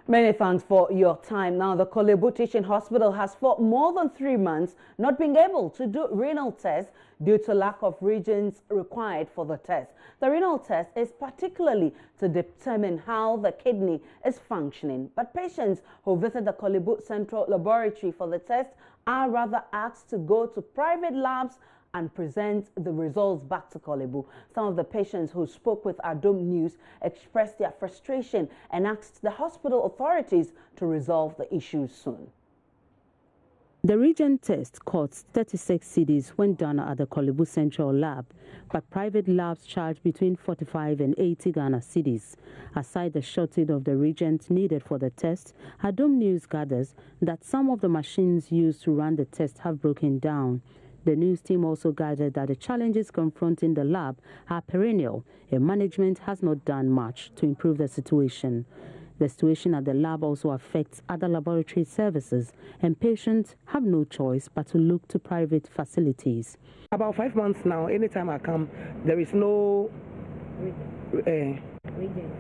Many thanks for your time. Now, the Korle-Bu Teaching Hospital has for more than 3 months not been able to do renal tests due to lack of reagents required for the test. The renal test is particularly to determine how the kidney is functioning. But patients who visit the Korle-Bu Central Laboratory for the test are rather asked to go to private labs and present the results back to Korle-Bu. Some of the patients who spoke with Adom News expressed their frustration and asked the hospital authorities to resolve the issues soon. The reagent test costs 36 cedis when done at the Korle-Bu Central Lab, but private labs charge between 45 and 80 Ghana cedis. Aside the shortage of the reagent needed for the test, Adom News gathers that some of the machines used to run the test have broken down. The news team also gathered that the challenges confronting the lab are perennial and management has not done much to improve the situation. The situation at the lab also affects other laboratory services, and patients have no choice but to look to private facilities. About 5 months now, anytime I come, there is no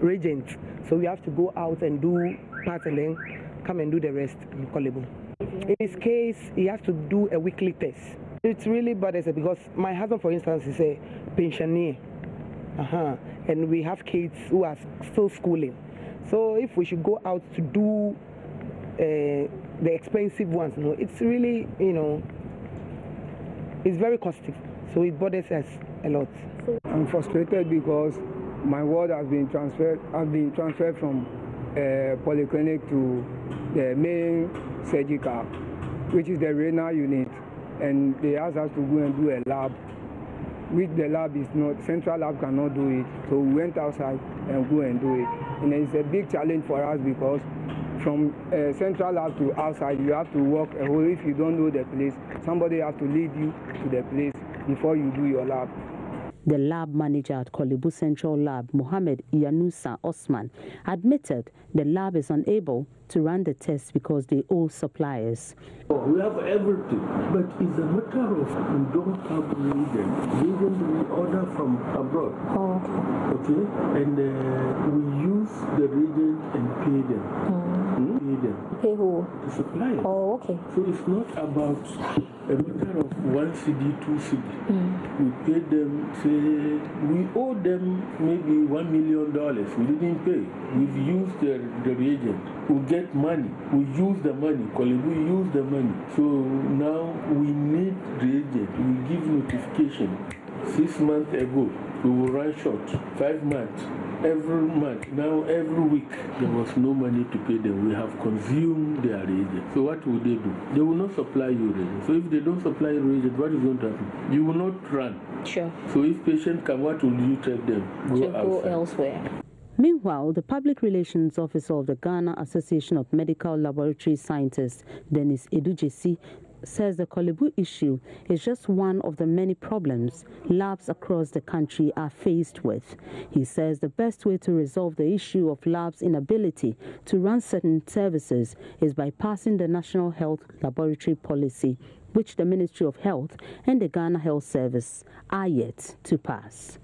reagent. So we have to go out and do part and then come and do the rest in Korle-Bu. In his case, he has to do a weekly test. It's really bothersome because my husband, for instance, is a pensioner. And we have kids who are still schooling. So if we should go out to do the expensive ones, it's really, it's very costly. So it bothers us a lot. I'm frustrated because my ward has been transferred. I've been transferred from polyclinic to the main surgical, which is the renal unit. And they asked us to go and do a lab, which the lab is not, central lab cannot do it. So we went outside and go and do it. And it's a big challenge for us because from central lab to outside, you have to walk a whole, if you don't know the place, somebody has to lead you to the place before you do your lab. The lab manager at Korle-Bu Central Lab, Mohammed Yanusa Osman, admitted the lab is unable to run the tests because they owe suppliers. We have everything, but it's a matter of we don't have reagents. Reagents we order from abroad. Okay? And we use the reagent and pay them. Pay who? The suppliers. Oh, okay. So it's not about a matter of 1 CD, 2 CD. We pay them, say, we owe them maybe $1 million. We didn't pay. We've used the reagent. We get money. We use the money. We use the money. So now we need reagent. We give notification. 6 months ago, we will run short. 5 months. Every month, now every week, there was no money to pay them. We have consumed their reagent. So what will they do? They will not supply you reagent. So if they don't supply you reagent, what is going to happen? You will not run. Sure. So if patients come, what will you tell them? Go elsewhere. Meanwhile, the Public Relations Officer of the Ghana Association of Medical Laboratory Scientists, Dennis Edujesi, says the Korle-Bu issue is just one of the many problems labs across the country are faced with. He says the best way to resolve the issue of labs' inability to run certain services is by passing the National Health Laboratory Policy, which the Ministry of Health and the Ghana Health Service are yet to pass.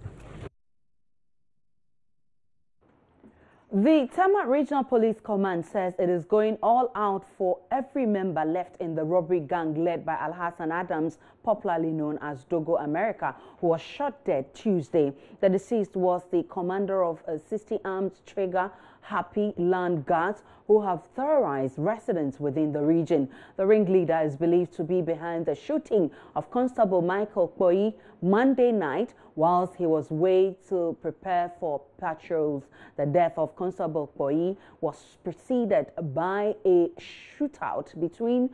The Tema Regional Police Command says it is going all out for every member left in the robbery gang led by Alhassan Adams, popularly known as Dogo America, who was shot dead Tuesday. The deceased was the commander of 60 armed Trigger Happy Land Guards who have terrorized residents within the region. The ringleader is believed to be behind the shooting of Constable Michael Koi Monday night whilst he was way to prepare for patrols. The death of Constable Koi was preceded by a shootout between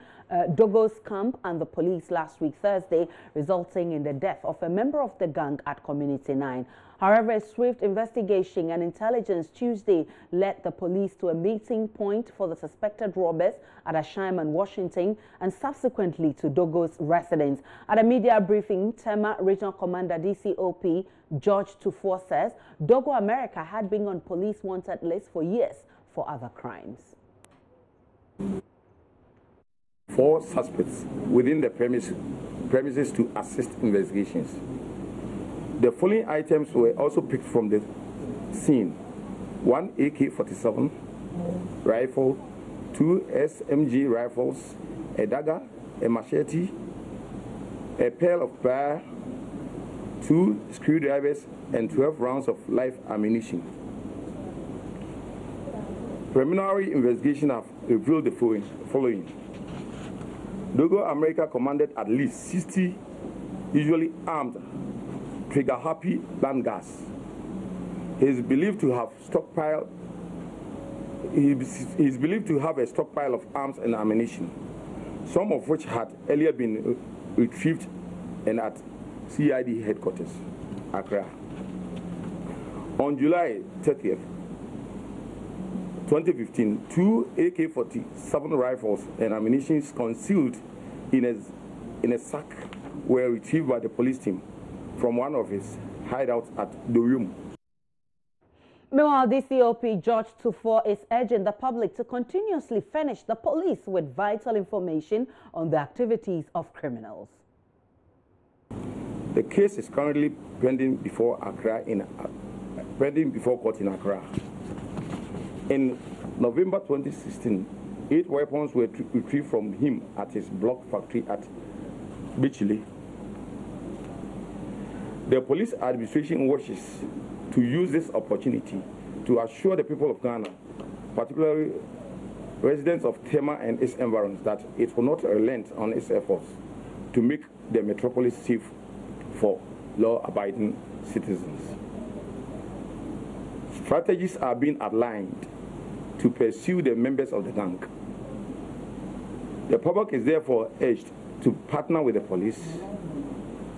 Dogo's camp and the police last week Thursday, resulting in the death of a member of the gang at Community 9. However, a swift investigation and intelligence Tuesday led the police to a meeting point for the suspected robbers at Ashaiman, Washington, and subsequently to Dogo's residence. At a media briefing, Tema Regional Commander DCOP George Tufor says Dogo America had been on police wanted list for years for other crimes. 4 suspects within the premises to assist investigations. The following items were also picked from the scene: 1 AK-47, rifle, 2 SMG rifles, a dagger, a machete, a pair of pliers, 2 screwdrivers, and 12 rounds of live ammunition. Preliminary investigation have revealed the following. Dogo America commanded at least 60 usually armed, trigger-happy land gas. He is believed to have a stockpile of arms and ammunition, some of which had earlier been retrieved and at CID headquarters, Accra. On July 30th, 2015, 2 AK-47 rifles and ammunition concealed in a sack were retrieved by the police team from one of his hideouts at Doyum. Meanwhile, DCOP George Tufo is urging the public to continuously furnish the police with vital information on the activities of criminals. The case is currently pending before court in Accra. In November 2016, 8 weapons were retrieved from him at his block factory at Bichile. The police administration wishes to use this opportunity to assure the people of Ghana, particularly residents of Tema and its environs, that it will not relent on its efforts to make the metropolis safe for law-abiding citizens. Strategies are being outlined to pursue the members of the gang. The public is therefore urged to partner with the police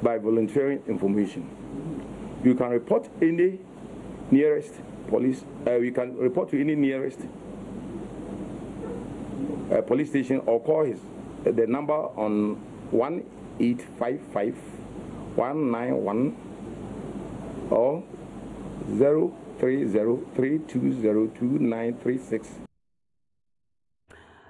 by volunteering information. You can report any nearest police. You can report to any nearest police station or call the number on 1-855-191 or 030-320-2936.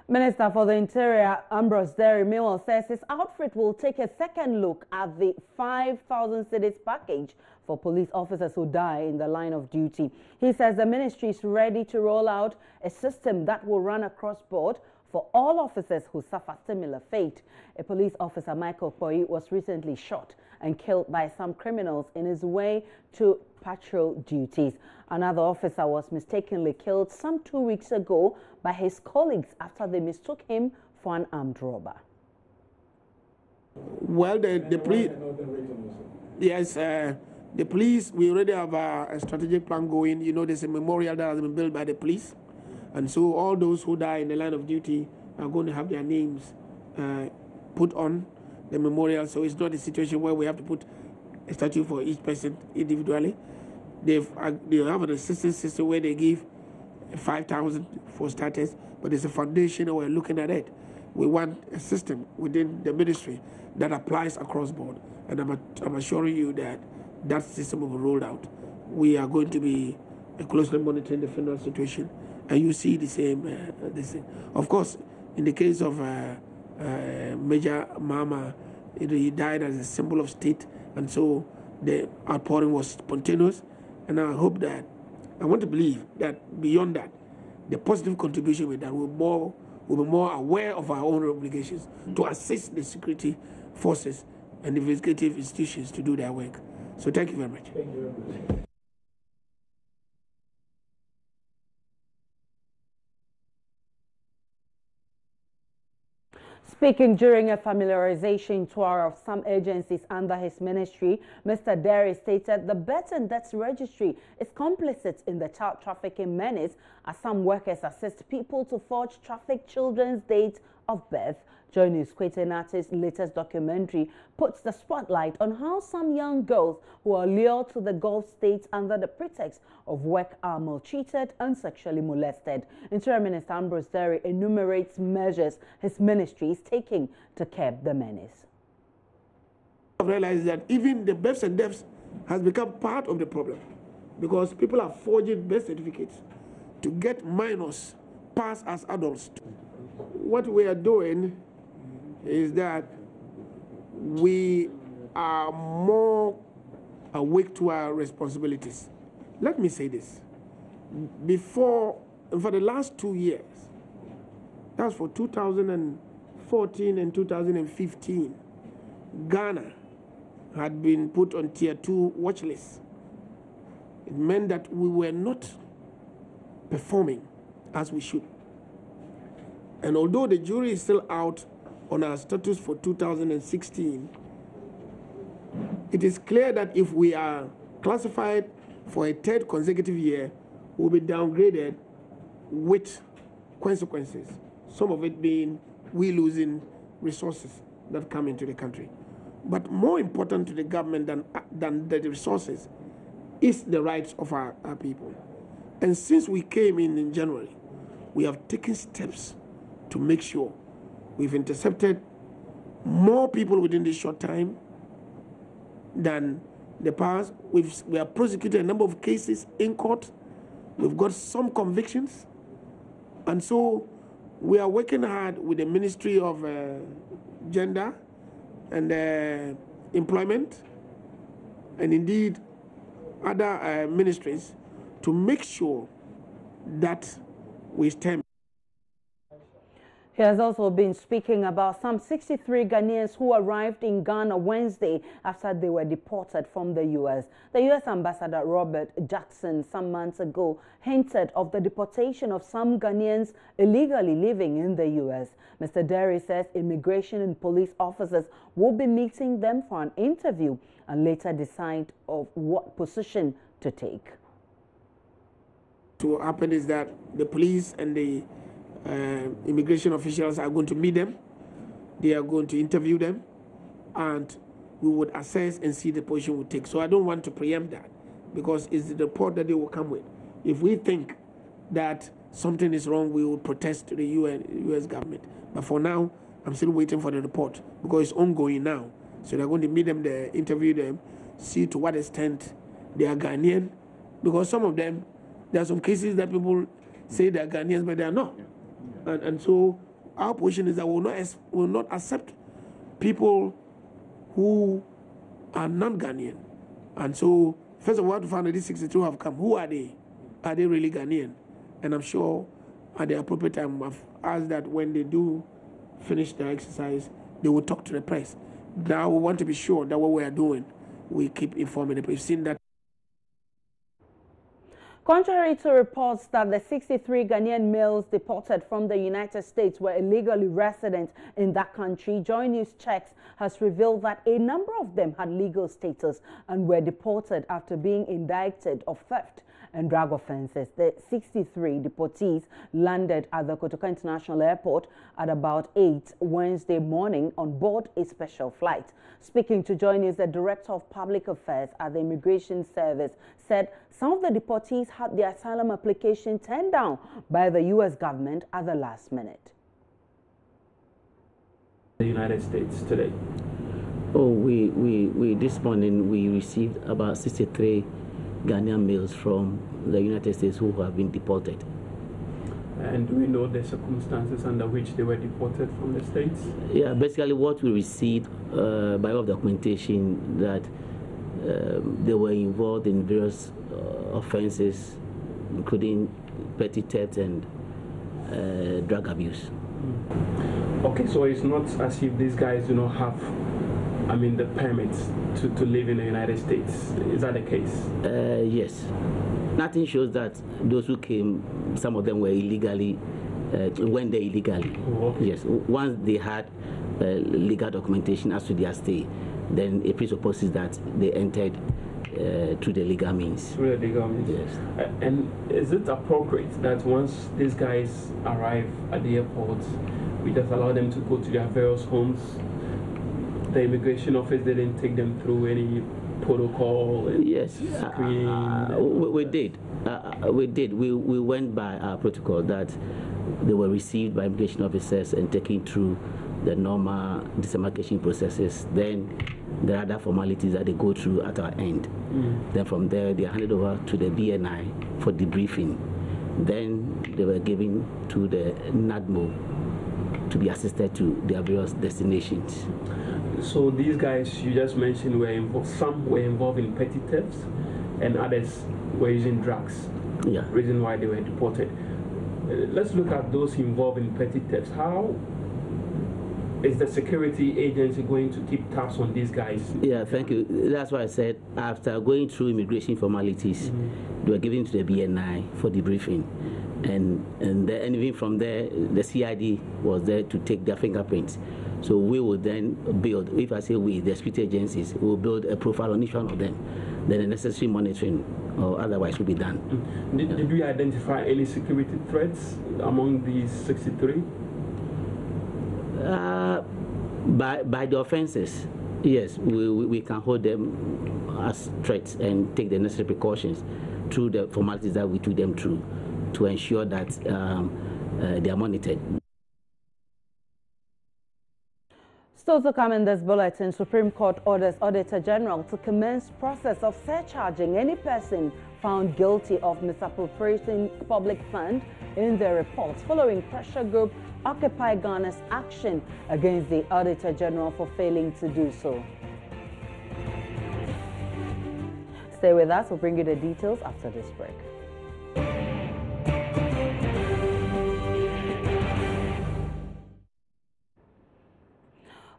Minister for the Interior, Ambrose Derry Mewell, says his outfit will take a second look at the 5,000 cedis package for police officers who die in the line of duty. He says the ministry is ready to roll out a system that will run across board for all officers who suffer similar fate. A police officer, Michael Poi, was recently shot and killed by some criminals in his way to patrol duties. Another officer was mistakenly killed some 2 weeks ago by his colleagues after they mistook him for an armed robber. Well, the police, yes, the police, we already have a strategic plan going. You know, there's a memorial that has been built by the police. And so all those who die in the line of duty are going to have their names put on the memorial. So it's not a situation where we have to put a statue for each person individually. They have an assistance system where they give 5,000 for starters, but there's a foundation and we're looking at it. We want a system within the ministry that applies across board. And I'm assuring you that that system will be rolled out. We are going to be closely monitoring the federal situation, and you see the same. Of course, in the case of Major Mama, he died as a symbol of state, and so the outpouring was spontaneous. And I hope that, I want to believe that beyond that, the positive contribution with that will be more aware of our own obligations to assist the security forces and investigative institutions to do their work. So thank you very much. Thank you very much. Speaking during a familiarization tour of some agencies under his ministry, Mr. Derry stated the Birth and Death Registry is complicit in the child trafficking menace as some workers assist people to forge trafficked children's dates of birth. Joy News Kwetenati's latest documentary puts the spotlight on how some young girls who are lured to the Gulf states under the pretext of work are maltreated and sexually molested. Interior Minister Ambrose Derry enumerates measures his ministry is taking to curb the menace. I've realized that even the births and deaths has become part of the problem because people are forging birth certificates to get minors passed as adults. What we are doing is that we are more awake to our responsibilities. Let me say this. Before for the last 2 years, that's for 2014 and 2015, Ghana had been put on tier 2 watch list. It meant that we were not performing as we should. And although the jury is still out on our status for 2016, it is clear that if we are classified for a third consecutive year, we'll be downgraded with consequences, some of it being we losing resources that come into the country. But more important to the government than the resources is the rights of our people. And since we came in January, we have taken steps to make sure we've intercepted more people within this short time than the past. We have prosecuted a number of cases in court. We've got some convictions. And so we are working hard with the Ministry of Gender and Employment, and indeed other ministries, to make sure that we stem. He has also been speaking about some 63 Ghanaians who arrived in Ghana Wednesday after they were deported from the U.S. The U.S. Ambassador Robert Jackson some months ago hinted of the deportation of some Ghanaians illegally living in the U.S. Mr. Derry says immigration and police officers will be meeting them for an interview and later decide of what position to take. What happened is that the police and the immigration officials are going to meet them. They are going to interview them, and we would assess and see the position we take. So I don't want to preempt that, because it's the report that they will come with. If we think that something is wrong, we will protest to the U.S. government. But for now, I'm still waiting for the report, because it's ongoing now. So they're going to meet them there, interview them, see to what extent they are Ghanaian, because some of them, there are some cases that people say they are Ghanaians, but they are not. And so our position is that we will not accept people who are non-Ghanaian. And so, first of all, we have to find that these 62 have come. Who are they? Are they really Ghanaian? And I'm sure at the appropriate time, I've asked that when they do finish their exercise, they will talk to the press. Now we want to be sure that what we are doing, we keep informing the press. We've seen that. Contrary to reports that the 63 Ghanaian males deported from the United States were illegally resident in that country, Joy News checks has revealed that a number of them had legal status and were deported after being indicted of theft and drug offenses. The 63 deportees landed at the Kotoka International Airport at about 8 Wednesday morning on board a special flight. Speaking to Joy News, the Director of Public Affairs at the Immigration Service said some of the deportees had their asylum application turned down by the U.S. government at the last minute. The United States today? Oh, we this morning we received about 63 Ghanaian males from the United States who have been deported. And do we know the circumstances under which they were deported from the States? Yeah, basically what we received by way of documentation that they were involved in various offenses, including petty theft and drug abuse. Okay, so it's not as if these guys do not have, the permits to live in the United States. Is that the case? Yes. Nothing shows that those who came, some of them were illegally, went there illegally. Oh, okay. Yes. Once they had legal documentation as to their stay, then it presupposes that they entered through the legal means. Through the legal means. Yes. And is it appropriate that once these guys arrive at the airport, we just allow them to go to their various homes? The immigration office didn't take them through any protocol? Yes, we did. We went by our protocol that they were received by immigration officers and taken through the normal demarcation processes. Then there are other formalities that they go through at our end. Then from there they are handed over to the BNI for debriefing. Then they were given to the NADMO to be assisted to their various destinations. So these guys you just mentioned were involved, some were involved in petty thefts and others were using drugs. Yeah. Reason why they were deported. let's look at those involved in petty thefts. How is the security agency going to keep tabs on these guys? Yeah, thank you. That's why I said after going through immigration formalities, they were given to the BNI for debriefing. And even from there, the CID was there to take their fingerprints. So we will then build, if I say we, the security agencies, will build a profile on each one of them. Then the necessary monitoring or otherwise will be done. Did we identify any security threats among these 63? By the offenses, yes, we can hold them as threats and take the necessary precautions through the formalities that we took them through to ensure that they are monitored. Still to come in this bulletin, Supreme Court orders Auditor General to commence process of surcharging any person found guilty of misappropriating public fund in their reports following pressure group Occupy Ghana's action against the Auditor General for failing to do so. Stay with us, we'll bring you the details after this break.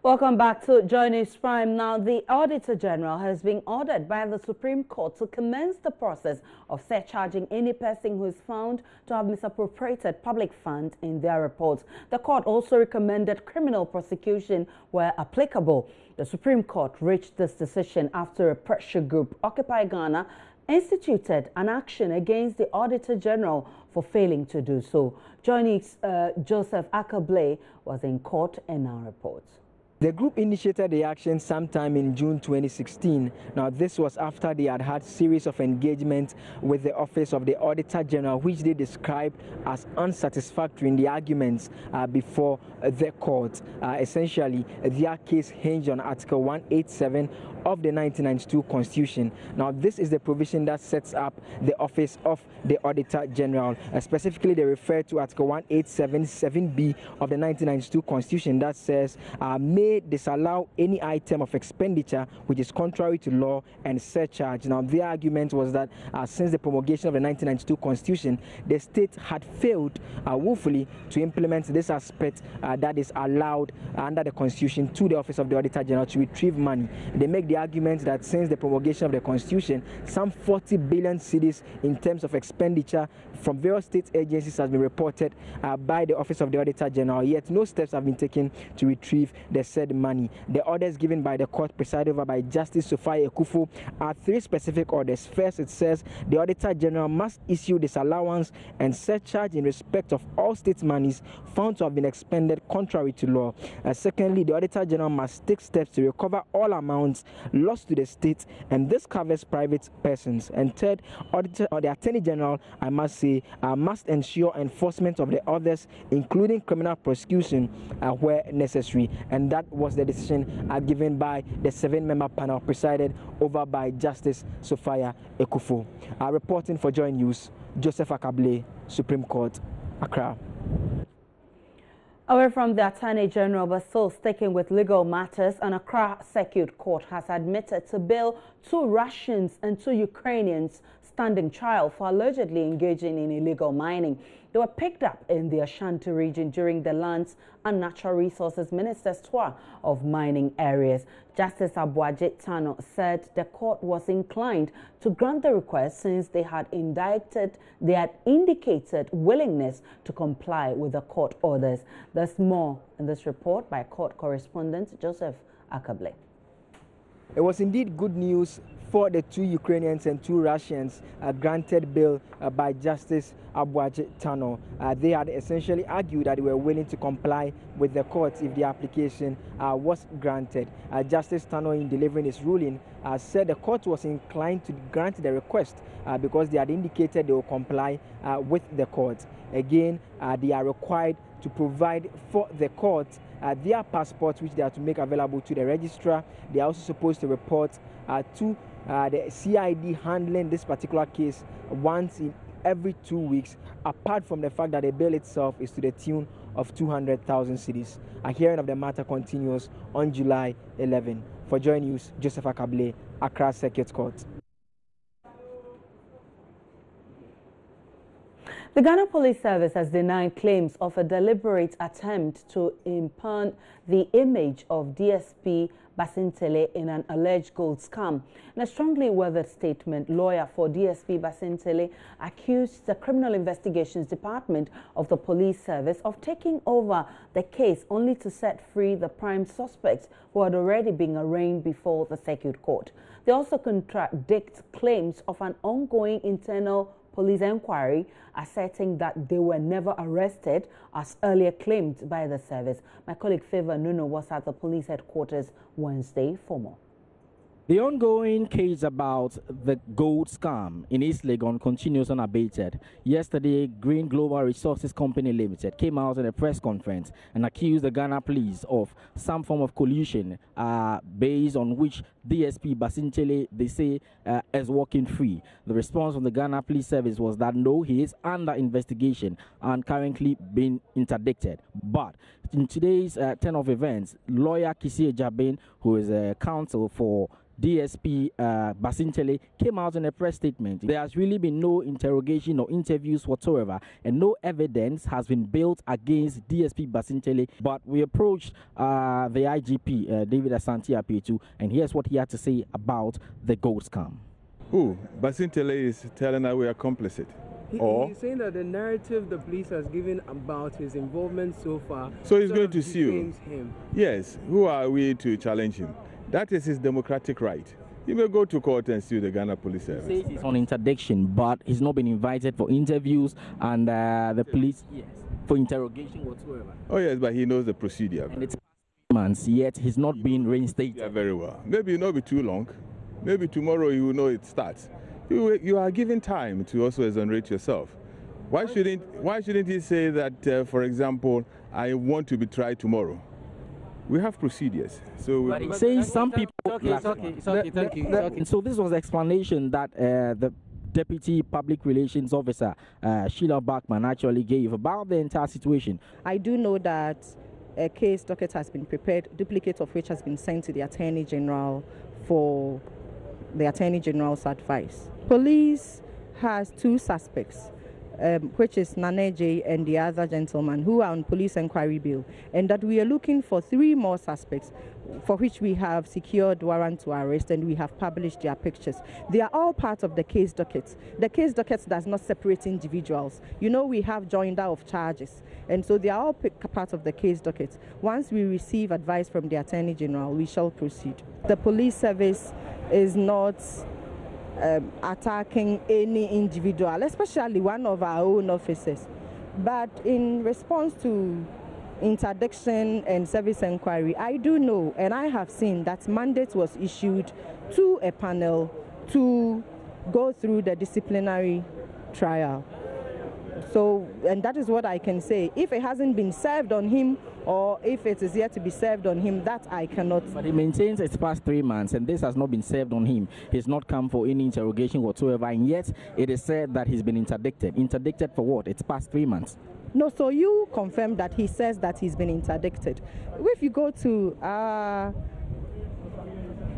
Welcome back to Joy News Prime. Now, the Auditor General has been ordered by the Supreme Court to commence the process of surcharging any person who is found to have misappropriated public funds in their reports. The court also recommended criminal prosecution where applicable. The Supreme Court reached this decision after a pressure group, Occupy Ghana, instituted an action against the Auditor General for failing to do so. Joining Joseph Akable was in court and now reports. The group initiated the action sometime in June 2016. Now, this was after they had had a series of engagements with the Office of the Auditor General, which they described as unsatisfactory in the arguments before the court. Essentially, their case hinged on Article 187 of the 1992 Constitution. Now, this is the provision that sets up the Office of the Auditor General. Specifically, they refer to Article 187(7)(b) of the 1992 Constitution that says, may disallow any item of expenditure which is contrary to law and surcharge. Now, their argument was that since the promulgation of the 1992 Constitution, the state had failed woefully to implement this aspect that is allowed under the Constitution to the Office of the Auditor General to retrieve money. They make the argument that since the promulgation of the Constitution, some 40 billion cedis in terms of expenditure from various state agencies has been reported by the Office of the Auditor General, yet no steps have been taken to retrieve the said money. The orders given by the court presided over by Justice Sophia Ekufo are three specific orders. First, it says the Auditor General must issue disallowance and surcharge in respect of all state monies found to have been expended contrary to law. Secondly, the Auditor General must take steps to recover all amounts lost to the state, and this covers private persons. And third, the Attorney General, I must say, must ensure enforcement of the orders, including criminal prosecution where necessary. And that was the decision given by the 7-member panel presided over by Justice Sophia Ekufo. Reporting for Joy News, Joseph Akable, Supreme Court, Accra. Away from the Attorney General, but still sticking with legal matters, an Accra Circuit Court has admitted to bail 2 Russians and 2 Ukrainians standing trial for allegedly engaging in illegal mining. They were picked up in the Ashanti region during the Lands and Natural Resources Minister's tour of mining areas. Justice Abuaje Tano said the court was inclined to grant the request since they had indicated willingness to comply with the court orders. There's more in this report by court correspondent Joseph Akable. It was indeed good news for the 2 Ukrainians and 2 Russians granted bail by Justice Abuaje Tano. They had essentially argued that they were willing to comply with the court if the application was granted. Justice Tano, in delivering his ruling, said the court was inclined to grant the request because they had indicated they will comply with the court. Again, they are required to provide for the court their passports, which they are to make available to the registrar. They are also supposed to report to the CID handling this particular case once in every 2 weeks, apart from the fact that the bail itself is to the tune of 200,000 cedis. A hearing of the matter continues on July 11. For Joy News, Joseph Akable, Accra Circuit Court. The Ghana Police Service has denied claims of a deliberate attempt to impugn the image of DSP Basintale in an alleged gold scam. In a strongly worded statement, lawyer for DSP Basintale accused the Criminal Investigations Department of the Police Service of taking over the case only to set free the prime suspects who had already been arraigned before the Circuit Court. They also contradict claims of an ongoing internal police inquiry, asserting that they were arrested arrested as earlier claimed by the service. My colleague Favor Nuno was at the police headquarters Wednesday for more. The ongoing case about the gold scam in East Legon continues unabated. Yesterday, Green Global Resources Company Limited came out in a press conference and accused the Ghana police of some form of collusion based on which DSP Basintale, they say, is walking free. The response from the Ghana Police Service was that no, he is under investigation and currently being interdicted. But in today's turn of events, lawyer Kisie Jabin, who is a counsel for DSP Basintale, came out in a press statement. There has really been no interrogation or interviews whatsoever, and no evidence has been built against DSP Basintale. But we approached the IGP, David Asante Apetu, and here's what he had to say about the gold scam. Who? Basintale is telling us we are complicit. He's saying that the narrative the police has given about his involvement so far, so he's going to sue him. Yes. Who are we to challenge him? That is his democratic right. He may go to court and sue the Ghana Police Service. He says he's on interdiction, but he's not been invited for interviews and the police, yes, for interrogation whatsoever. Oh yes, but he knows the procedure. And it's months, yet he's not been reinstated. Yeah, very well. Maybe it'll not be too long. Maybe tomorrow you will know it starts. You are given time to also exonerate yourself. Why shouldn't he say that, for example, I want to be tried tomorrow? We have procedures. So but he says some people... It's okay, thank you. So this was the explanation that the Deputy Public Relations Officer, Sheila Bachman, actually gave about the entire situation. I do know that a case docket has been prepared, duplicate of which has been sent to the Attorney General for the Attorney General's advice. Police has two suspects, which is Naneje and the other gentleman who are on police inquiry bail, and that we are looking for 3 more suspects for which we have secured warrant to arrest and we have published their pictures. They are all part of the case docket. The case docket does not separate individuals. You know, we have joinder of charges, and so they are all part of the case docket. Once we receive advice from the Attorney General, we shall proceed. The police service is not attacking any individual, especially one of our own officers. But in response to interdiction and service inquiry, I do know and I have seen that mandate was issued to a panel to go through the disciplinary trial. So, and that is what I can say. If it hasn't been served on him or if it is yet to be served on him, that I cannot. But he maintains it's past 3 months and this has not been served on him. He's not come for any interrogation whatsoever, and yet it is said that he's been interdicted. Interdicted for what? It's past 3 months. No, so you confirm that he says that he's been interdicted. If you go to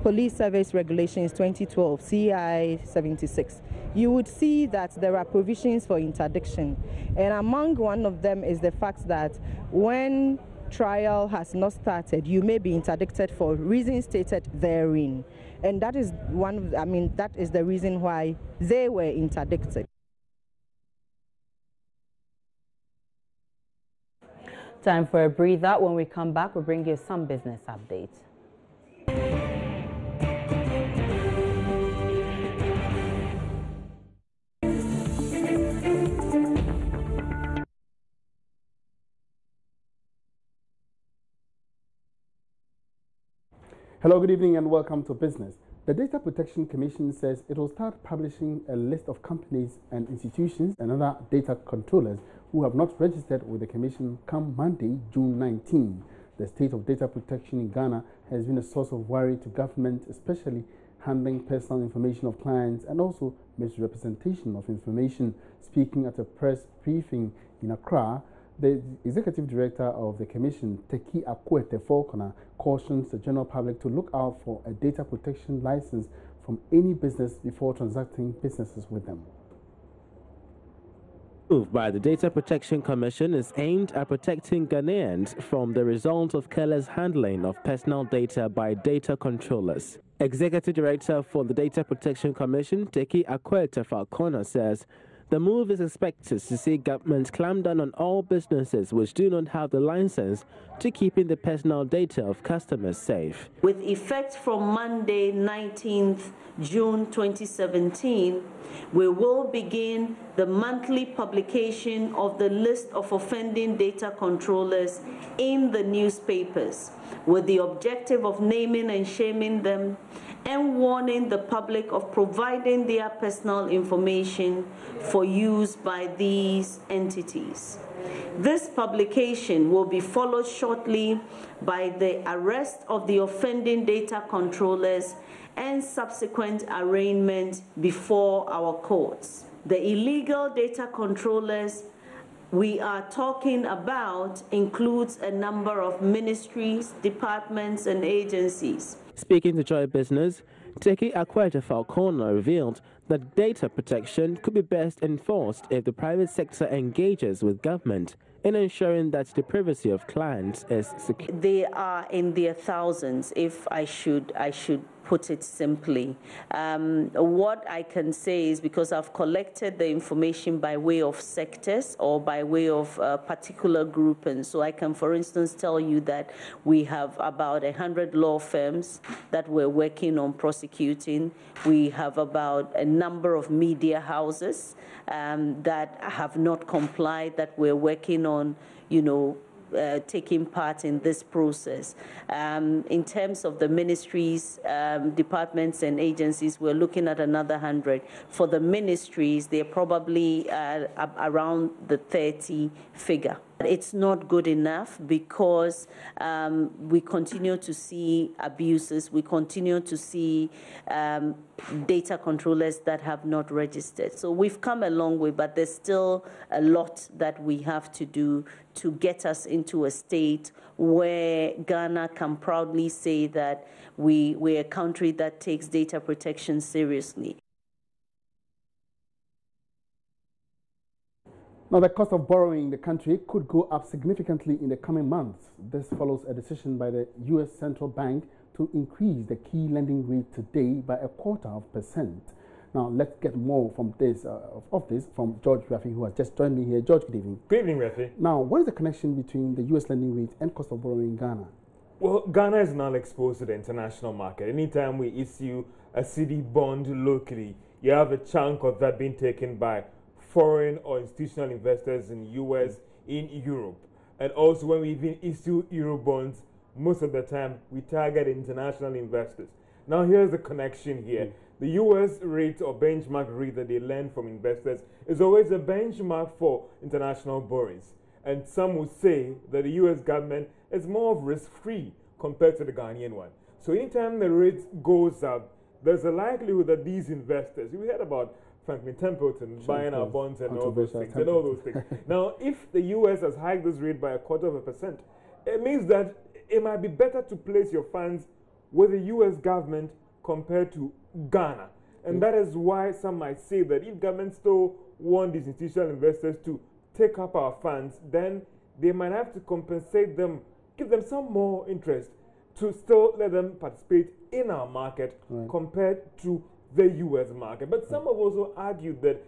Police Service Regulations 2012, CI 76, you would see that there are provisions for interdiction. And among one of them is the fact that when trial has not started, you may be interdicted for reasons stated therein. And that is that is the reason why they were interdicted. Time for a breather. When we come back, we'll bring you some business updates. Hello, good evening and welcome to Business. The Data Protection Commission says it will start publishing a list of companies and institutions and other data controllers who have not registered with the Commission come Monday, June 19. The state of data protection in Ghana has been a source of worry to government, especially handling personal information of clients and also misrepresentation of information. Speaking at a press briefing in Accra, the Executive Director of the Commission, Teki Akwete Falconer, cautions the general public to look out for a data protection license from any business before transacting businesses with them. Move by the Data Protection Commission is aimed at protecting Ghanaians from the result of careless handling of personal data by data controllers. Executive Director for the Data Protection Commission, Teki Akwete-Falconer, says the move is expected to see government clamp down on all businesses which do not have the license to keeping the personal data of customers safe. With effect from Monday, 19th June 2017, we will begin the monthly publication of the list of offending data controllers in the newspapers, with the objective of naming and shaming them and warning the public of providing their personal information for use by these entities. This publication will be followed shortly by the arrest of the offending data controllers and subsequent arraignment before our courts. The illegal data controllers we are talking about includes a number of ministries, departments, and agencies. Speaking to Joy Business, Teki Akwete-Falconer revealed that data protection could be best enforced if the private sector engages with government in ensuring that the privacy of clients is secure. They are in their thousands, if I should put it simply. What I can say is, because I've collected the information by way of sectors or by way of particular group, and so I can, for instance, tell you that we have about 100 law firms that we're working on prosecuting. We have about a number of media houses that have not complied, that we're working on, taking part in this process. In terms of the ministries, departments, and agencies, we're looking at another 100. For the ministries, they're probably around the 30 figure. It's not good enough because we continue to see abuses. We continue to see data controllers that have not registered. So we've come a long way, but there's still a lot that we have to do to get us into a state where Ghana can proudly say that we're a country that takes data protection seriously. Now, the cost of borrowing in the country could go up significantly in the coming months. This follows a decision by the U.S. Central Bank to increase the key lending rate today by 0.25%. Now, let's get more from this from George Rafi, who has just joined me here. George, good evening. Good evening, Rafi. Now, what is the connection between the U.S. lending rate and cost of borrowing in Ghana? Well, Ghana is not exposed to the international market. Anytime we issue a city bond locally, you have a chunk of that being taken by foreign or institutional investors in the U.S., in Europe. And also when we even issue Euro bonds, most of the time we target international investors. Now here's the connection here. The U.S. rate or benchmark rate that they lend from investors is always a benchmark for international borrowings. And some would say that the U.S. government is more risk-free compared to the Ghanaian one. So anytime the rate goes up, there's a likelihood that these investors, we heard about Franklin Templeton buying our bonds and all those things. Now, if the U.S. has hiked this rate by 0.25%, it means that it might be better to place your funds with the U.S. government compared to Ghana. And that is why some might say that if government still want these institutional investors to take up our funds, then they might have to compensate them, give them some more interest to still let them participate in our market compared to the U.S. market. But some have also argued that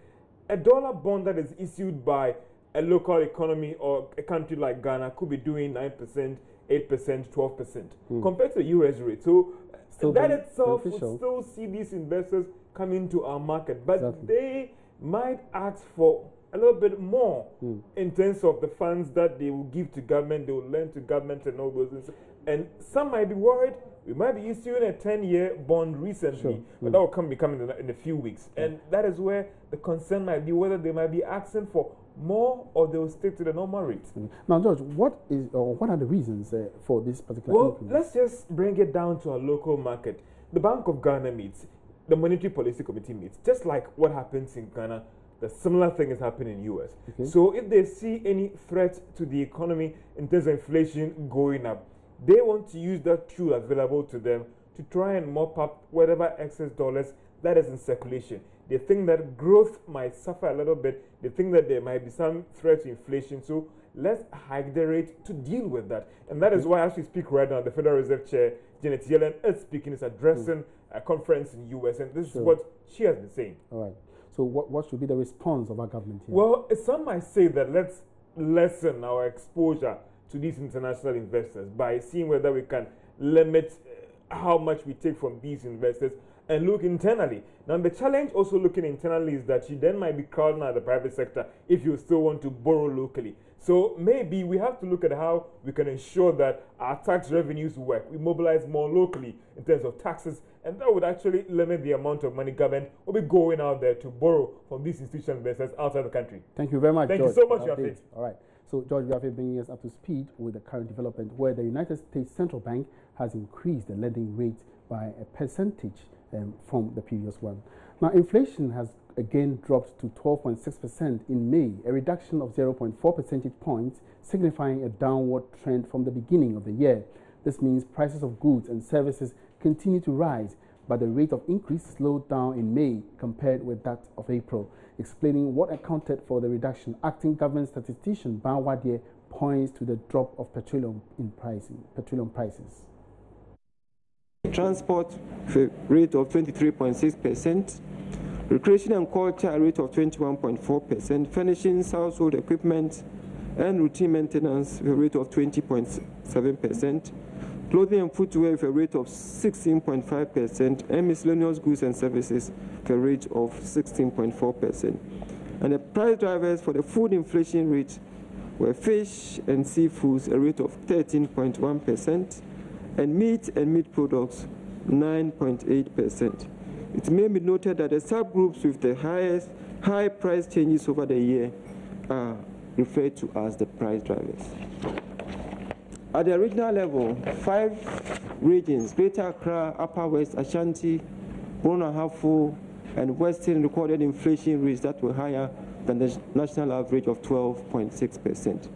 a dollar bond that is issued by a local economy or a country like Ghana could be doing 9%, 8%, 12% compared to the U.S. rate. So that itself would still see these investors come into our market. But they might ask for a little bit more in terms of the funds that they will give to government, they will lend to government and all those things. And some might be worried. We might be issuing a 10-year bond recently, but that will be coming in a few weeks. And that is where the concern might be, whether they might be asking for more or they will stick to the normal rates. Now, George, what are the reasons for this particular increase? Let's just bring it down to our local market. The Bank of Ghana meets, the Monetary Policy Committee meets. Just like what happens in Ghana, the similar thing is happening in the U.S. So if they see any threat to the economy in terms of inflation going up, they want to use that tool available to them to try and mop up whatever excess dollars that is in circulation. They think that growth might suffer a little bit. They think that there might be some threat to inflation. So let's hike the rate to deal with that. And that is why, as we speak right now, the Federal Reserve Chair, Janet Yellen, is speaking, is addressing a conference in the U.S. And this is what she has been saying. All right. So what should be the response of our government here? Well, some might say that let's lessen our exposure to these international investors by seeing whether we can limit how much we take from these investors and look internally. Now, the challenge also looking internally is that you then might be crowding out the private sector if you still want to borrow locally. So maybe we have to look at how we can ensure that our tax revenues work. We mobilize more locally in terms of taxes, and that would actually limit the amount of money government will be going out there to borrow from these institutional investors outside the country. Thank you very much, Thank George. you so much, Yafi. All right. So, George Yafi bringing us up to speed with the current development where the United States Central Bank has increased the lending rate by a percentage from the previous one. Now, inflation has again dropped to 12.6% in May, a reduction of 0.4 percentage points, signifying a downward trend from the beginning of the year. This means prices of goods and services continue to rise, but the rate of increase slowed down in May compared with that of April. Explaining what accounted for the reduction, acting government statistician Ban Wadie points to the drop of petroleum prices. Transport rate of 23.6%, recreation and culture a rate of 21.4%, furnishings, household equipment, and routine maintenance with a rate of 20.7%, clothing and footwear with a rate of 16.5%, and miscellaneous goods and services with a rate of 16.4%. And the price drivers for the food inflation rate were fish and seafoods, a rate of 13.1%, and meat products 9.8%. It may be noted that the subgroups with the highest high price changes over the year are referred to as the price drivers. At the regional level, 5 regions, Greater Accra, Upper West, Ashanti, Borno-Ahafo, and Western recorded inflation rates that were higher than the national average of 12.6%.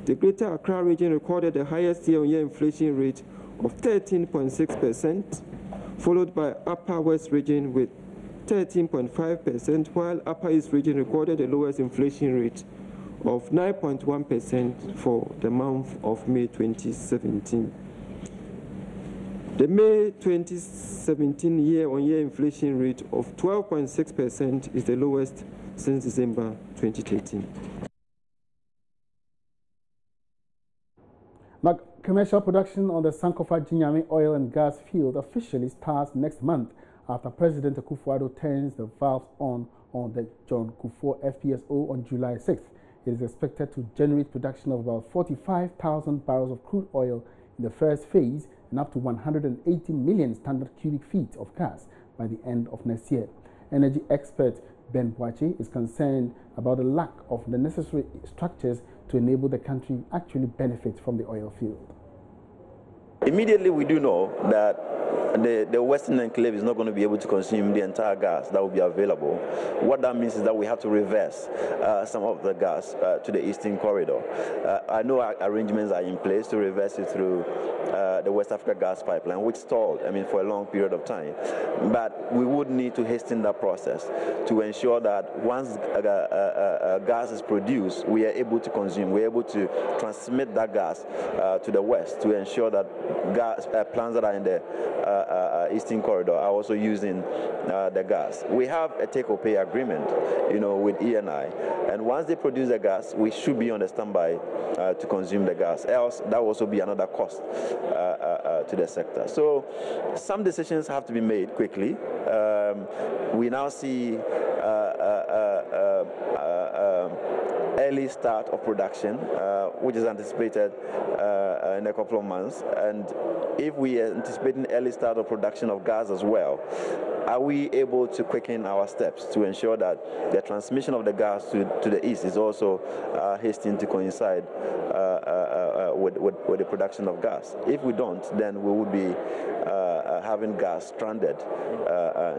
The Greater Accra region recorded the highest year-on-year inflation rate of 13.6%, followed by Upper West region with 13.5%, while Upper East region recorded the lowest inflation rate of 9.1% for the month of May 2017. The May 2017 year-on-year inflation rate of 12.6% is the lowest since December 2013. Now, commercial production on the Sankofa Jinyame oil and gas field officially starts next month after President Akufo-Addo turns the valves on the John Kufuor FPSO on July 6th. It is expected to generate production of about 45,000 barrels of crude oil in the first phase and up to 180 million standard cubic feet of gas by the end of next year. Energy expert Ben Boache is concerned about the lack of the necessary structures to enable the country actually benefit from the oil field. Immediately we do know that the Western Enclave is not going to be able to consume the entire gas that will be available. What that means is that we have to reverse some of the gas to the Eastern Corridor. I know arrangements are in place to reverse it through the West Africa gas pipeline, which stalled, for a long period of time. But we would need to hasten that process to ensure that once gas is produced, we are able to consume, we are able to transmit that gas to the West to ensure that gas plants that are in the Eastern Corridor are also using the gas. We have a take-or-pay agreement, with ENI, and once they produce the gas, we should be on the standby to consume the gas. Else, that will also be another cost to the sector. So, some decisions have to be made quickly. We now see early start of production, which is anticipated in a couple of months. And if we are anticipating early start of production of gas as well, are we able to quicken our steps to ensure that the transmission of the gas to the east is also hastening to coincide with the production of gas? If we don't, then we would be having gas stranded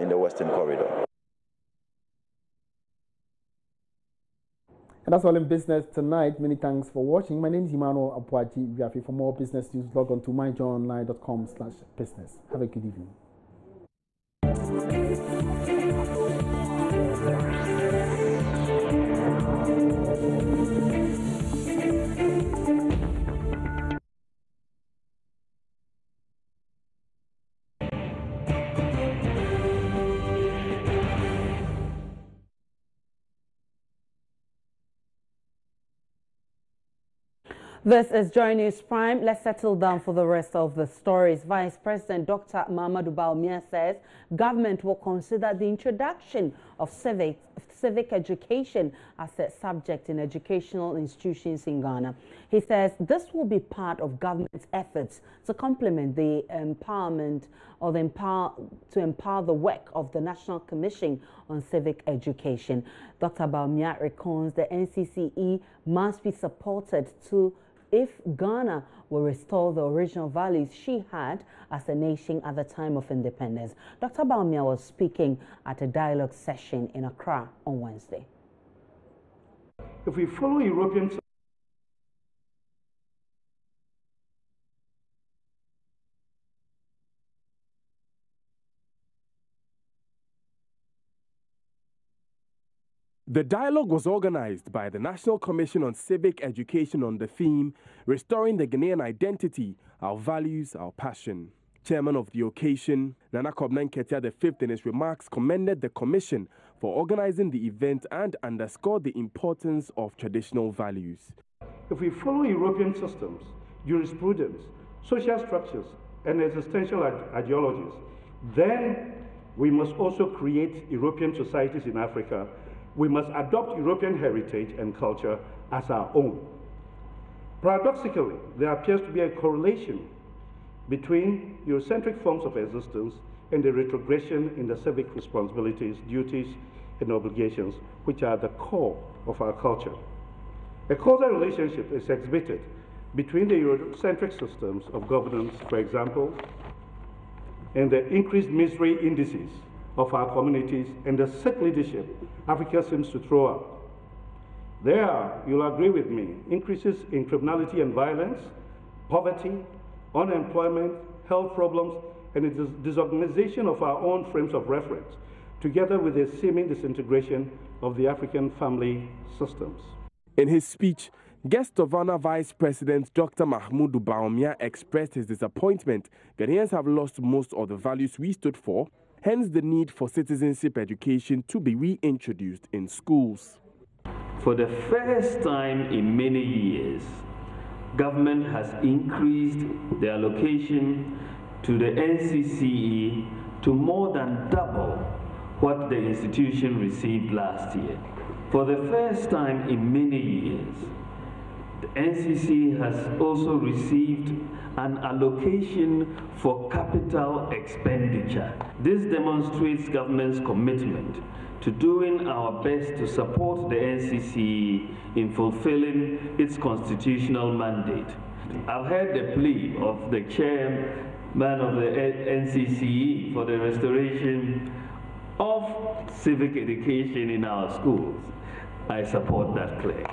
in the Western Corridor. And that's all in business tonight. Many thanks for watching. My name is Emmanuel Apuaji. For more business news, log on to myjoyonline.com/business. Have a good evening. This is Joy News Prime. Let's settle down for the rest of the stories. Vice President Dr. Mahamudu Bawumia says government will consider the introduction of civic education as a subject in educational institutions in Ghana. He says this will be part of government's efforts to complement the empower the work of the National Commission on Civic Education. Dr. Bawumia reckons the NCCE must be supported if Ghana will restore the original values she had as a nation at the time of independence. Dr. Bawumia was speaking at a dialogue session in Accra on Wednesday. If we follow European The dialogue was organized by the National Commission on Civic Education on the theme, Restoring the Ghanaian Identity, Our Values, Our Passion. Chairman of the occasion, Nana Kobna Nketia V, in his remarks, commended the Commission for organizing the event and underscored the importance of traditional values. If we follow European systems, jurisprudence, social structures, and existential ideologies, then we must also create European societies in Africa. We must adopt European heritage and culture as our own. Paradoxically, there appears to be a correlation between Eurocentric forms of existence and the retrogression in the civic responsibilities, duties, and obligations, which are the core of our culture. A causal relationship is exhibited between the Eurocentric systems of governance, for example, and the increased misery indices of our communities and the sick leadership Africa seems to throw up. There are, you'll agree with me, increases in criminality and violence, poverty, unemployment, health problems, and a disorganization of our own frames of reference, together with a seeming disintegration of the African family systems. In his speech, guest of honor Vice President Dr. Mahamudu Bawumia expressed his disappointment Ghanaians have lost most of the values we stood for, hence the need for citizenship education to be reintroduced in schools. For the first time in many years, government has increased the allocation to the NCCE to more than double what the institution received last year. For the first time in many years, the NCCE has also received an allocation for capital expenditure. This demonstrates government's commitment to doing our best to support the NCCE in fulfilling its constitutional mandate. I've heard the plea of the chairman of the NCCE for the restoration of civic education in our schools. I support that pledge.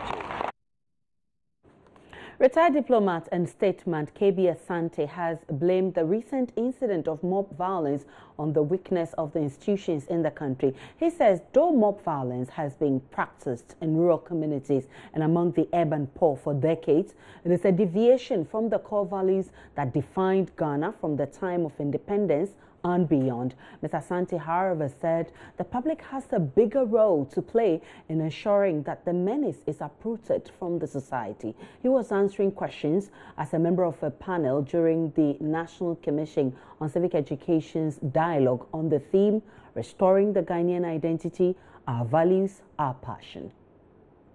Retired diplomat and statesman KB Asante has blamed the recent incident of mob violence on the weakness of the institutions in the country. He says though mob violence has been practiced in rural communities and among the urban poor for decades, it is a deviation from the core values that defined Ghana from the time of independence and beyond. Mr. Asante, however, said the public has a bigger role to play in ensuring that the menace is uprooted from the society. He was answering questions as a member of a panel during the National Commission on Civic Education's dialogue on the theme, Restoring the Ghanaian Identity, Our Values, Our Passion.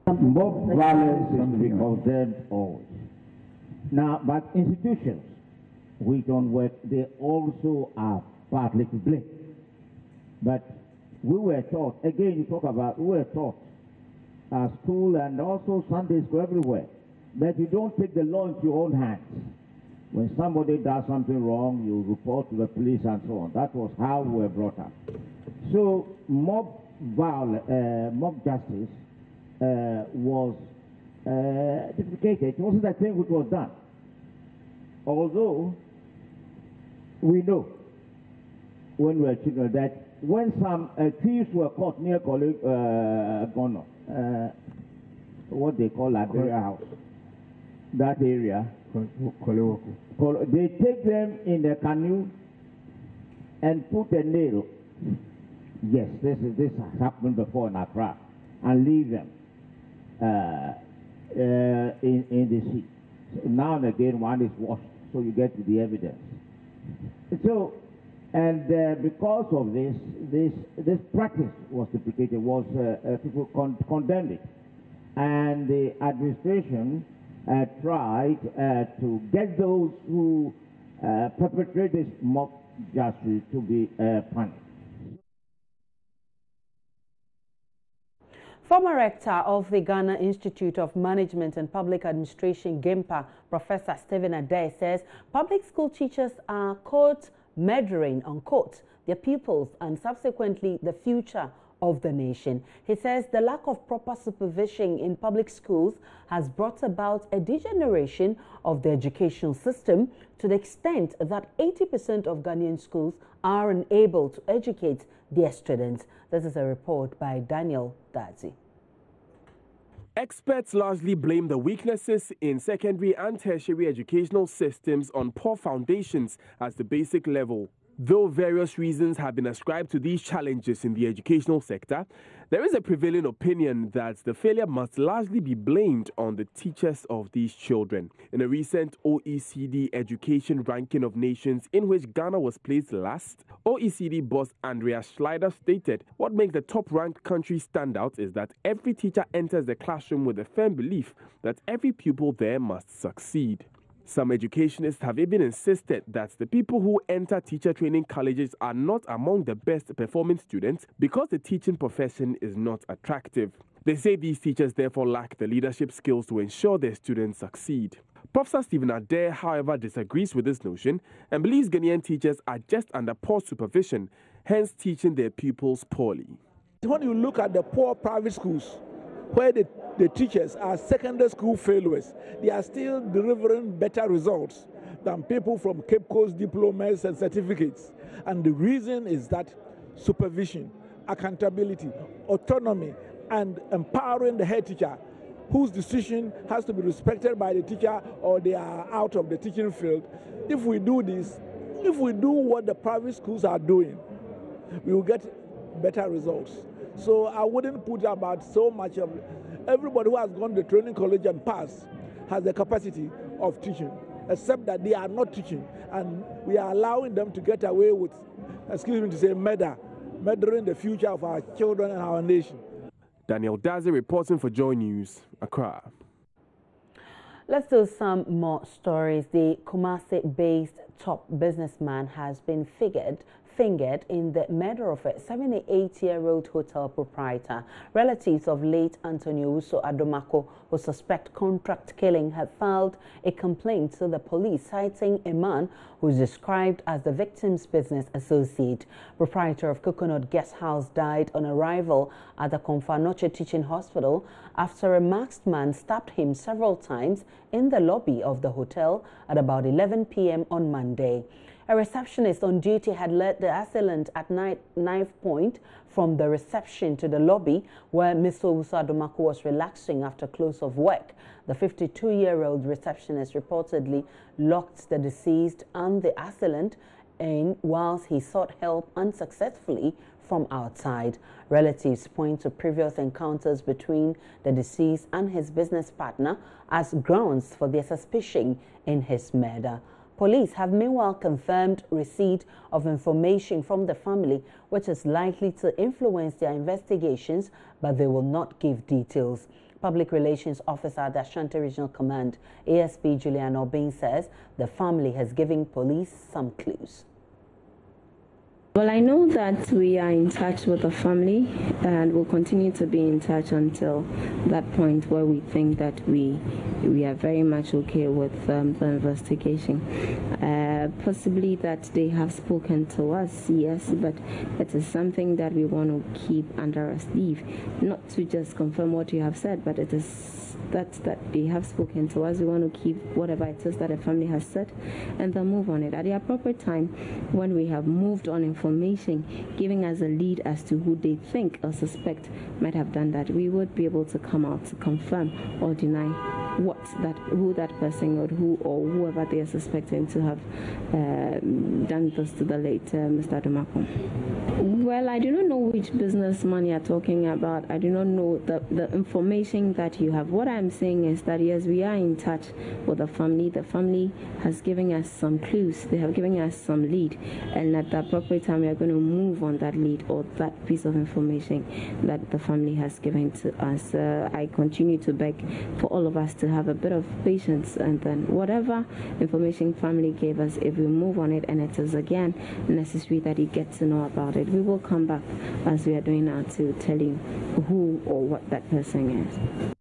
Mob violence is to be condemned all. Now, but institutions which don't work, they also are partly to blame. But we were taught, again you talk about, we were taught at school and also Sunday school everywhere, that you don't take the law into your own hands. When somebody does something wrong, you report to the police and so on. That was how we were brought up. So mob justice was duplicated. It wasn't a thing which was done. Although we know when we were children that when some thieves were caught near Korle-Bu, what they call Liberia House, that area, they take them in a canoe and put a nail. Yes, this has happened before in Accra, and leave them in the sea. Now and again, one is washed, so you get to the evidence. So, and because of this practice was deprecated, people condemned it, and the administration tried to get those who perpetrate this mock justice to be punished. Former rector of the Ghana Institute of Management and Public Administration, GIMPA, Professor Stephen Adair, says public school teachers are, quote, murdering, unquote, their pupils and subsequently the future of the nation. He says the lack of proper supervision in public schools has brought about a degeneration of the educational system to the extent that 80% of Ghanaian schools are unable to educate their students. This is a report by Daniel Dazi. Experts largely blame the weaknesses in secondary and tertiary educational systems on poor foundations at the basic level. Though various reasons have been ascribed to these challenges in the educational sector, there is a prevailing opinion that the failure must largely be blamed on the teachers of these children. In a recent OECD education ranking of nations in which Ghana was placed last, OECD boss Andrea Schleider stated what makes the top-ranked country stand out is that every teacher enters the classroom with a firm belief that every pupil there must succeed. Some educationists have even insisted that the people who enter teacher training colleges are not among the best performing students because the teaching profession is not attractive. They say these teachers therefore lack the leadership skills to ensure their students succeed. Professor Stephen Adair, however, disagrees with this notion and believes Ghanaian teachers are just under poor supervision, hence teaching their pupils poorly. When you look at the poor private schools, where the teachers are secondary school failures, they are still delivering better results than people from Cape Coast diplomas and certificates. And the reason is that supervision, accountability, autonomy, and empowering the head teacher, whose decision has to be respected by the teacher or they are out of the teaching field. If we do this, if we do what the private schools are doing, we will get better results. So I wouldn't put about so much of everybody who has gone to training college and passed has the capacity of teaching, except that they are not teaching, and we are allowing them to get away with, excuse me to say, murdering the future of our children and our nation. Daniel Dazi reporting for Joy News, Accra. Let's do some more stories. The Kumasi-based top businessman has been fingered in the murder of a 78-year-old hotel proprietor. Relatives of late Antonio Uso Adomako, who suspect contract killing, have filed a complaint to the police citing a man who is described as the victim's business associate. Proprietor of Coconut Guest House died on arrival at the Komfanoche Teaching Hospital after a masked man stabbed him several times in the lobby of the hotel at about 11 p.m. on Monday. A receptionist on duty had led the assailant at knife point from the reception to the lobby where Mr. Uso Adomako was relaxing after close of work. The 52-year-old receptionist reportedly locked the deceased and the assailant in whilst he sought help unsuccessfully from outside. Relatives point to previous encounters between the deceased and his business partner as grounds for their suspicion in his murder. Police have meanwhile confirmed receipt of information from the family, which is likely to influence their investigations, but they will not give details. Public Relations Officer at the Ashanti Regional Command, ASP Julian Obin, says the family has given police some clues. Well, I know that we are in touch with the family and will continue to be in touch until that point where we think that we are very much okay with the investigation. Possibly that they have spoken to us, yes, but it is something that we want to keep under our sleeve. Not to just confirm what you have said, but it is that they have spoken to us. We want to keep whatever it is that the family has said and then move on it. At the appropriate time, when we have moved on information, giving us a lead as to who they think or suspect might have done that, we would be able to come out to confirm or deny who that person or whoever they are suspecting to have done this to the late Mr. Adomako. Well, I do not know which businessman you're talking about. I do not know the information that you have. What I'm saying is that yes, we are in touch with the family. The family has given us some clues. They have given us some lead, and at the appropriate time, we are going to move on that lead or that piece of information that the family has given to us. I continue to beg for all of us to have a bit of patience, and then whatever information family gave us, if we move on it and it is again necessary that you get to know about it, we will come back as we are doing now to tell you who or what that person is.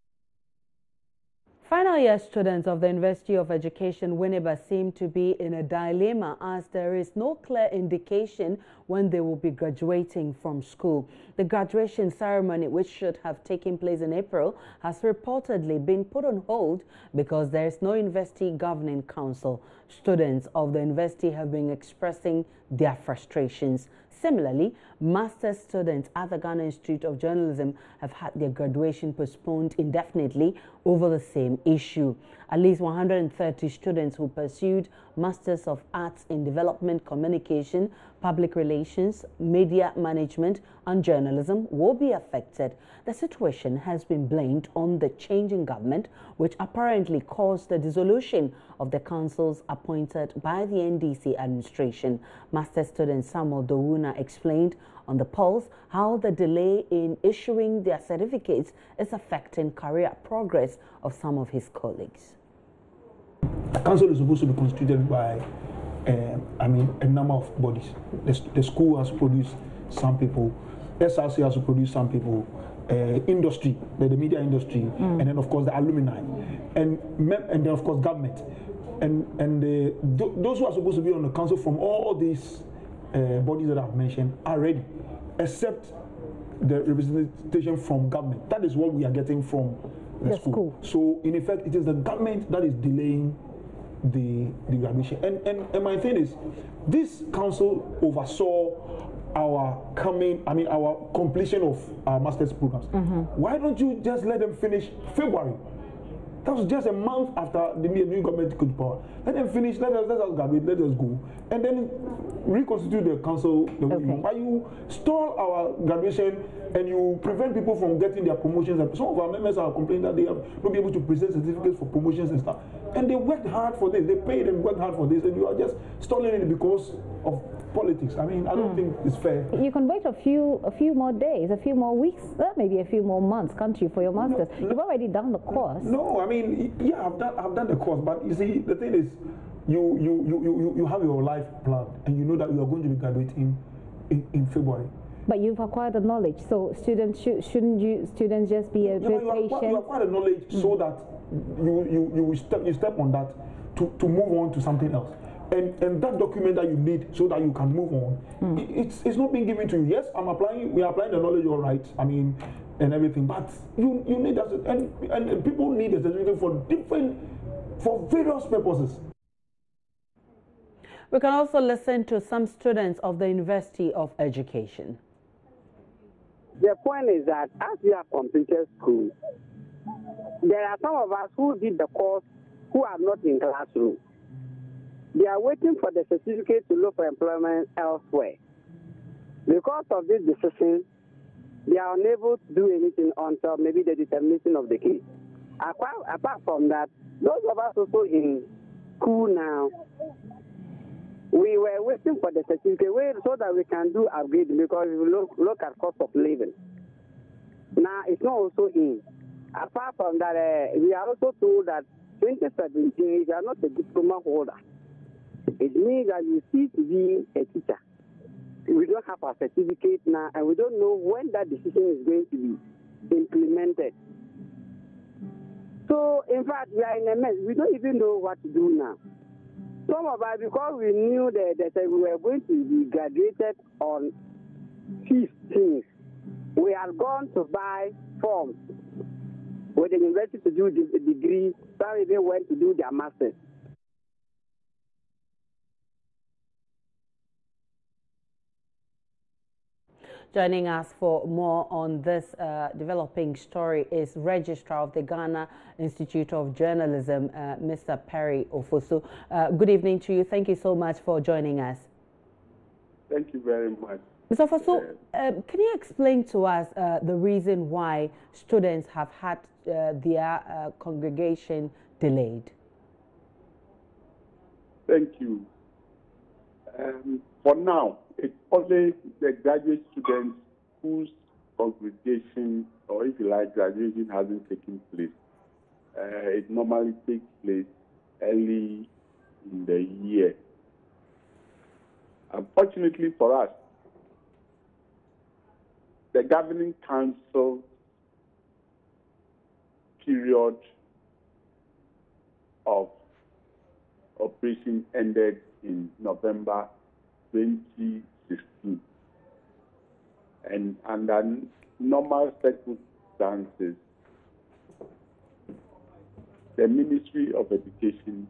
Final year students of the University of Education, Winneba, seem to be in a dilemma as there is no clear indication when they will be graduating from school. The graduation ceremony, which should have taken place in April, has reportedly been put on hold because there is no University Governing Council. Students of the university have been expressing their frustrations. Similarly, master's students at the Ghana Institute of Journalism have had their graduation postponed indefinitely over the same issue. At least 130 students who pursued Masters of Arts in Development Communication, Public Relations, Media Management and Journalism will be affected. The situation has been blamed on the changing government, which apparently caused the dissolution of the councils appointed by the NDC administration. Master student Samuel Dowuna explained on the Pulse how the delay in issuing their certificates is affecting career progress of some of his colleagues. The council is supposed to be constituted by, a number of bodies. The school has produced some people, SRC has produced some people, industry, the media industry, and then of course the alumni, and then of course government, and those who are supposed to be on the council from all these bodies that I've mentioned are ready, except the representation from government. That is what we are getting from the school. So in effect, it is the government that is delaying the graduation. And my thing is, this council oversaw our our completion of our master's programs. Why don't you just let them finish February? That was just a month after the new government took power. Let them finish, let us graduate, let us go. And then reconstitute the council the way you want. Why you stall our graduation and you prevent people from getting their promotions? And some of our members are complaining that they have not be able to present certificates for promotions and stuff. And they worked hard for this, they paid and worked hard for this, and you are just stalling it because of politics. I don't think it's fair. You can wait a few more days, a few more weeks, maybe a few more months, can't you, for your masters? You've already done the course. No, yeah, I've done the course, but you see, the thing is, you have your life planned, and you know that you are going to be graduating in February. But you've acquired the knowledge, so students students just be a bit patient? You acquire the knowledge so that you step on that to move on to something else. And that document that you need so that you can move on, it's not being given to you. Yes, we are applying the knowledge, all right, and everything, but you need that, and people need a certificate for various purposes. We can also listen to some students of the University of Education. The point is that as we have completed school, there are some of us who did the course who are not in classroom. They are waiting for the certificate to look for employment elsewhere. Because of this decision, they are unable to do anything until maybe the determination of the case. Apart from that, those of us also in school now, we were waiting for the certificate so that we can do upgrade, because we look at cost of living. Now, it's not also in. Apart from that, we are also told that 2017, if you are not a diploma holder, it means that you cease to be a teacher. We don't have a certificate now, and we don't know when that decision is going to be implemented. So, in fact, we are in a mess. We don't even know what to do now. Some of us, because we knew that we were going to be graduated on 15th, we had gone to buy forms with the university to do the degree. Some even went to do their masters. Joining us for more on this developing story is Registrar of the Ghana Institute of Journalism, Mr. Perry Ofosu. Good evening to you. Thank you so much for joining us. Thank you very much. Mr. Fosu, can you explain to us the reason why students have had their congregation delayed? Thank you. For now, it's only the graduate students whose congregation, or if you like, graduation hasn't taken place. It normally takes place early in the year. Unfortunately for us, the governing council period of operation ended in November 2016. And under normal circumstances, the Ministry of Education,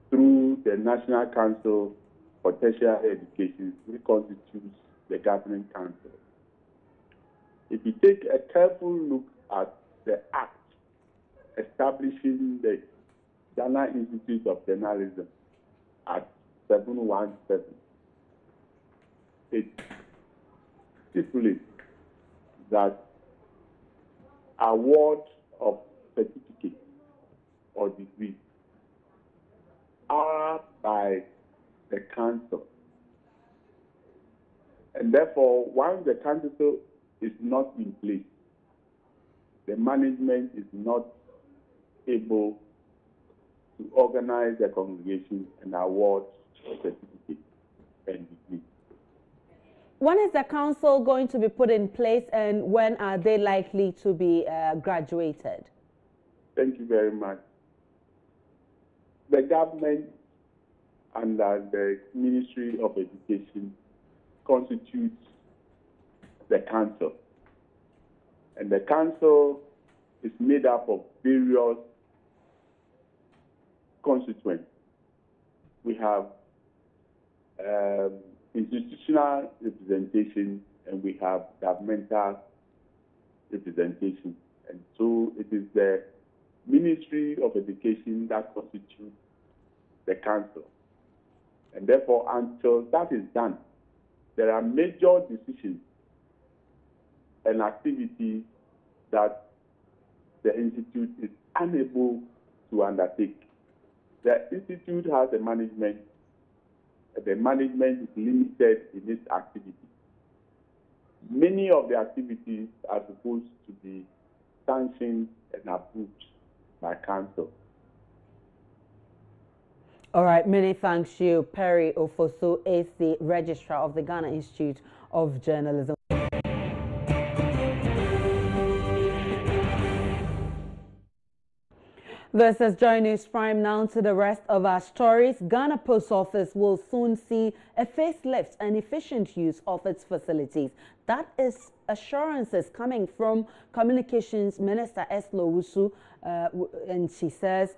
through the National Council for Tertiary Education, reconstitutes the governing council. If you take a careful look at the act establishing the Ghana Institute of Journalism at 717, it stipulates that award of certificate or degree are by the council. And therefore, once the council is not in place, the management is not able to organize the congregation and award certificate and degree. When is the council going to be put in place, and when are they likely to be graduated? Thank you very much. The government under the Ministry of Education constitutes the council. And the council is made up of various constituents. We have institutional representation and we have governmental representation. And so it is the Ministry of Education that constitutes the council. And therefore, until that is done, there are major decisions and activities that the Institute is unable to undertake. The Institute has a management. The management is limited in its activity. Many of the activities are supposed to be sanctioned and approved by council. All right, many thanks you. Perry Ofosu is the registrar of the Ghana Institute of Journalism. This is Joy News Prime. Now to the rest of our stories. Ghana Post Office will soon see a facelift and efficient use of its facilities. That is assurances coming from Communications Minister Eslo Wusu, and she said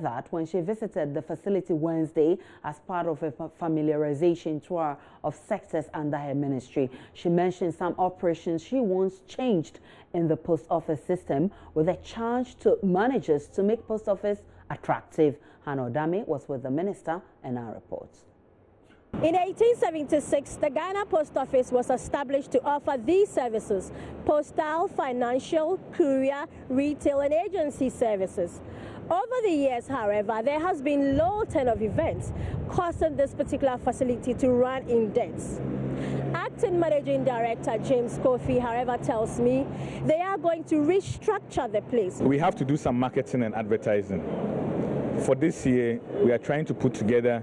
that when she visited the facility Wednesday as part of a familiarization tour of sectors under her ministry. She mentioned some operations she wants changed in the post office system, with a charge to managers to make post office attractive. Hannah Odame was with the minister and our reports. In 1876, the Ghana Post Office was established to offer these services: postal, financial, courier, retail and agency services. Over the years, however, there has been low turn of events, causing this particular facility to run in debts. Acting Managing Director James Kofi, however, tells me they are going to restructure the place. We have to do some marketing and advertising. For this year, we are trying to put together,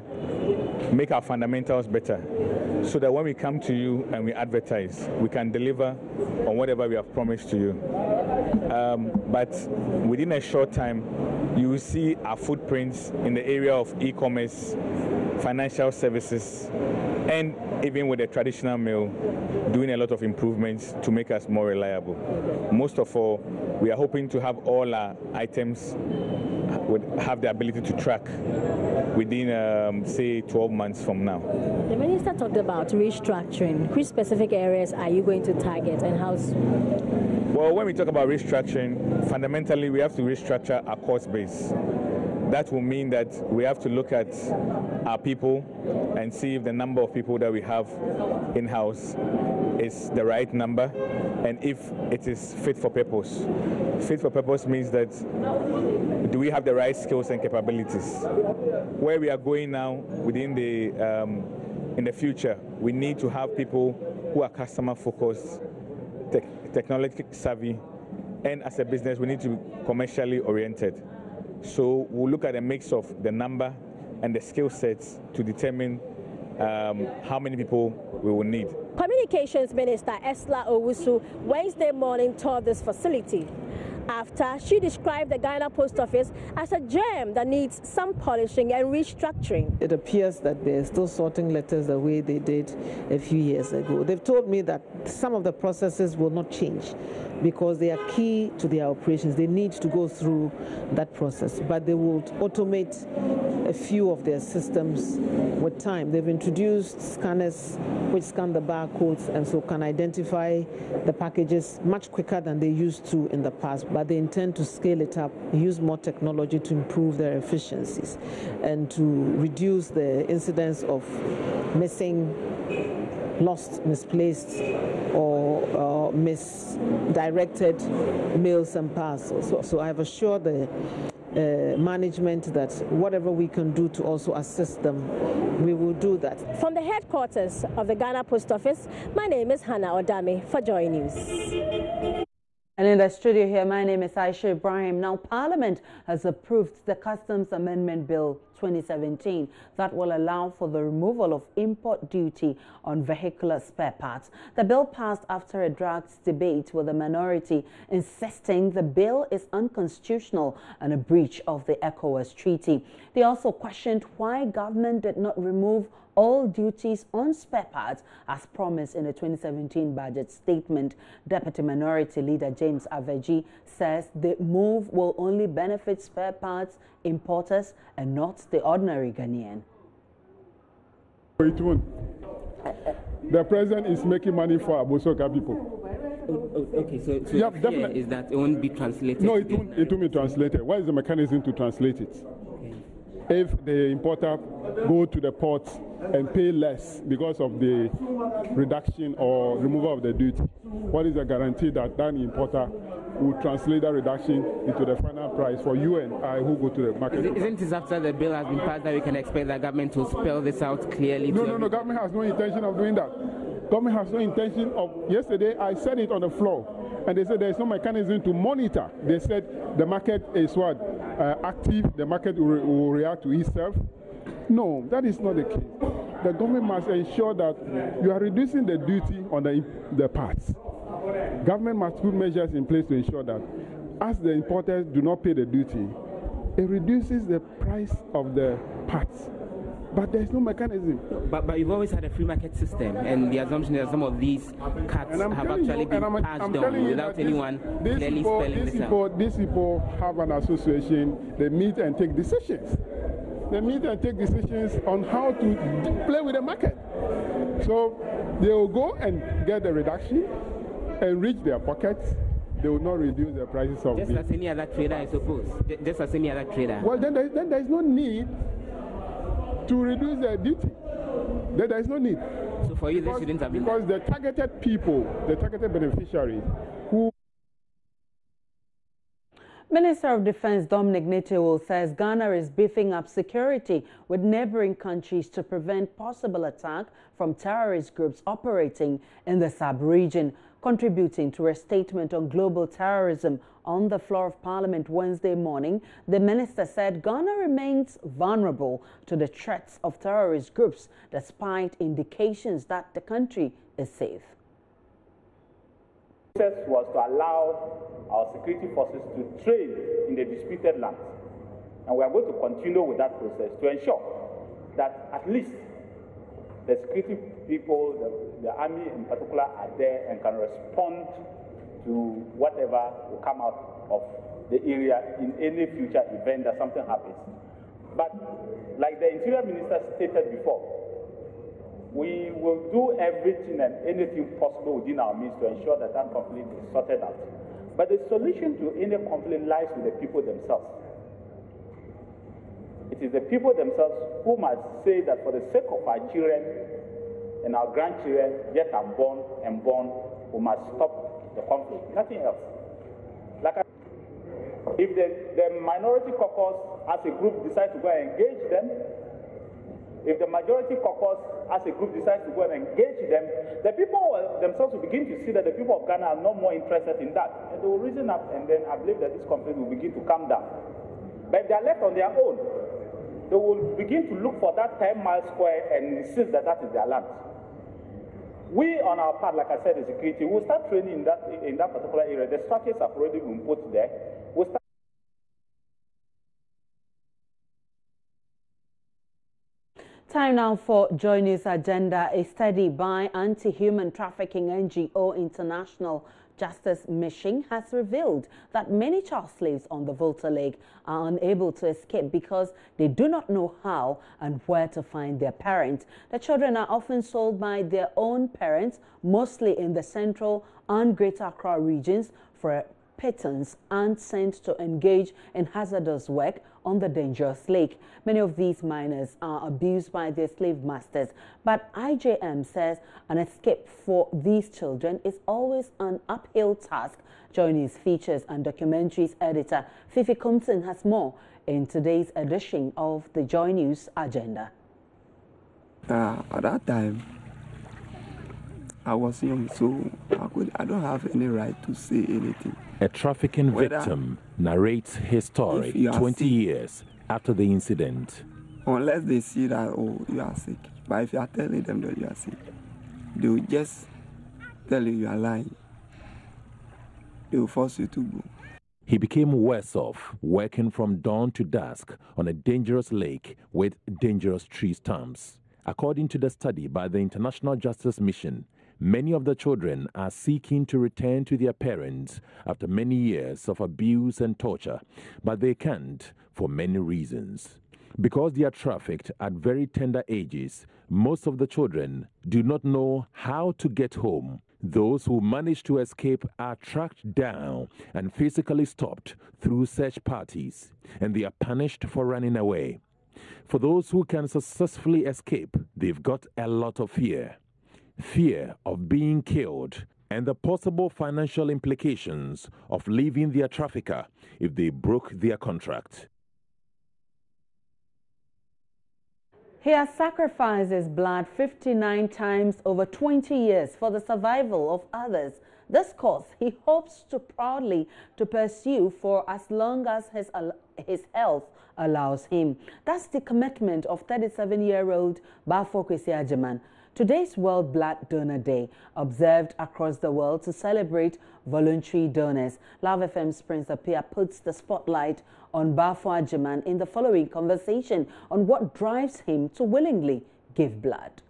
make our fundamentals better, so that when we come to you and we advertise, we can deliver on whatever we have promised to you. But within a short time, you will see our footprints in the area of e-commerce, financial services, and even with the traditional mail, doing a lot of improvements to make us more reliable. Most of all, we are hoping to have all our items would have the ability to track within, say, 12 months from now. The minister talked about restructuring. Which specific areas are you going to target and how? Well, when we talk about restructuring, fundamentally we have to restructure our cost base. that will mean that we have to look at our people and see if the number of people that we have in-house is the right number and if it is fit for purpose. Fit for purpose means that do we have the right skills and capabilities? Where we are going now within the in the future, we need to have people who are customer focused, technology savvy, and as a business, we need to be commercially oriented. So we'll look at a mix of the number and the skill sets to determine how many people we will need. Communications Minister Esla Owusu Wednesday morning toured this facility after she described the Ghana Post Office as a gem that needs some polishing and restructuring. It appears that they're still sorting letters the way they did a few years ago. They've told me that some of the processes will not change because they are key to their operations. They need to go through that process, but they will automate a few of their systems with time. They've introduced scanners which scan the barcodes and so can identify the packages much quicker than they used to in the past, but they intend to scale it up, use more technology to improve their efficiencies and to reduce the incidence of missing, lost, misplaced, or misdirected mails and parcels. So I have assured the management that whatever we can do to also assist them, we will do that. From the headquarters of the Ghana Post Office, my name is Hannah Odame for Joy News. And in the studio here, my name is Aisha Ibrahim. Now, Parliament has approved the Customs Amendment Bill 2017 that will allow for the removal of import duty on vehicular spare parts. The bill passed after a dragged debate with the minority insisting the bill is unconstitutional and a breach of the ECOWAS Treaty. They also questioned why government did not remove all duties on spare parts as promised in the 2017 budget statement. Deputy Minority Leader James Aveji says the move will only benefit spare parts importers and not the ordinary Ghanaian. It won't. The president is making money for Abosoka people. Okay, so yeah, definitely. Is that it won't be translated? No, it won't be translated. What is the mechanism to translate it? Okay. If the importer go to the port and pay less because of the reduction or removal of the duty, what is the guarantee that that importer will translate that reduction into the final price for you and I who go to the market? Isn't it after the bill has been passed that we can expect the government to spell this out clearly? No, government has no intention of doing that. Government has no intention of. Yesterday I said it on the floor and they said there is no mechanism to monitor. They said the market is what? Active, the market will react to itself. No, that is not the case. The government must ensure that you are reducing the duty on the parts. Government must put measures in place to ensure that as the importers do not pay the duty, it reduces the price of the parts. But there is no mechanism. But you've always had a free market system, and the assumption is that some of these cuts have actually been passed on without anyone clearly spelling this out. These people have an association. They meet and take decisions. They meet and take decisions on how to play with the market. So they will go and get the reduction and reach their pockets. They will not reduce the prices of just as any other trader, I suppose. Just as any other trader. Well, then there is no need to reduce the duty. There is no need. So for you, this shouldn't have been. Because the targeted people, the targeted beneficiaries, who. Minister of Defense Dominic Nitiwul says Ghana is beefing up security with neighboring countries to prevent possible attack from terrorist groups operating in the sub-region. Contributing to a statement on global terrorism on the floor of Parliament Wednesday morning, the minister said Ghana remains vulnerable to the threats of terrorist groups despite indications that the country is safe. The process was to allow our security forces to train in the disputed lands. And we are going to continue with that process to ensure that at least the security people, the army in particular, are there and can respond to whatever will come out of the area in any future event that something happens. But like the Interior Minister stated before, we will do everything and anything possible within our means to ensure that that conflict is sorted out. But the solution to any conflict lies with the people themselves. It is the people themselves who must say that for the sake of our children and our grandchildren, yet unborn and born, we must stop the conflict. Nothing else. If the minority caucus as a group decides to go and engage them, if the majority caucus as a group decides to go and engage them, the people themselves will begin to see that the people of Ghana are no more interested in that. And they will reason up, and then I believe that this conflict will begin to calm down. But if they are left on their own, they will begin to look for that 10-mile square and insist that that is their land. We, on our part, like I said, the security, will start training in that particular area. The structures have already been put there. We'll start. Time now for Joy News Agenda. A study by anti-human trafficking NGO International Justice Mission has revealed that many child slaves on the Volta Lake are unable to escape because they do not know how and where to find their parents. The children are often sold by their own parents, mostly in the central and Greater Accra regions, for pittance and sent to engage in hazardous work on the dangerous lake. Many of these minors are abused by their slave masters, but IJM says an escape for these children is always an uphill task. Joy News features and documentaries editor Fifi Compton has more in today's edition of the Joy News Agenda. At that time, I was young, so I don't have any right to say anything. A trafficking victim narrates his story 20 years after the incident. Unless they see that, oh, you are sick. But if you are telling them that you are sick, they will just tell you are lying. They will force you to go. He became worse off, working from dawn to dusk on a dangerous lake with dangerous tree stumps. According to the study by the International Justice Mission, many of the children are seeking to return to their parents after many years of abuse and torture, but they can't for many reasons. Because they are trafficked at very tender ages, most of the children do not know how to get home. Those who manage to escape are tracked down and physically stopped through search parties, and they are punished for running away. For those who can successfully escape, they've got a lot of fear. Fear of being killed and the possible financial implications of leaving their trafficker if they broke their contract. He has sacrificed his blood 59 times over 20 years for the survival of others. This cause he hopes to proudly pursue for as long as his health allows him. That's the commitment of 37-year-old Bafo Kwesi Agyeman. Today's World Blood Donor Day, observed across the world to celebrate voluntary donors. Love FM's Prince Apia puts the spotlight on Bafo Agyeman in the following conversation on what drives him to willingly give blood.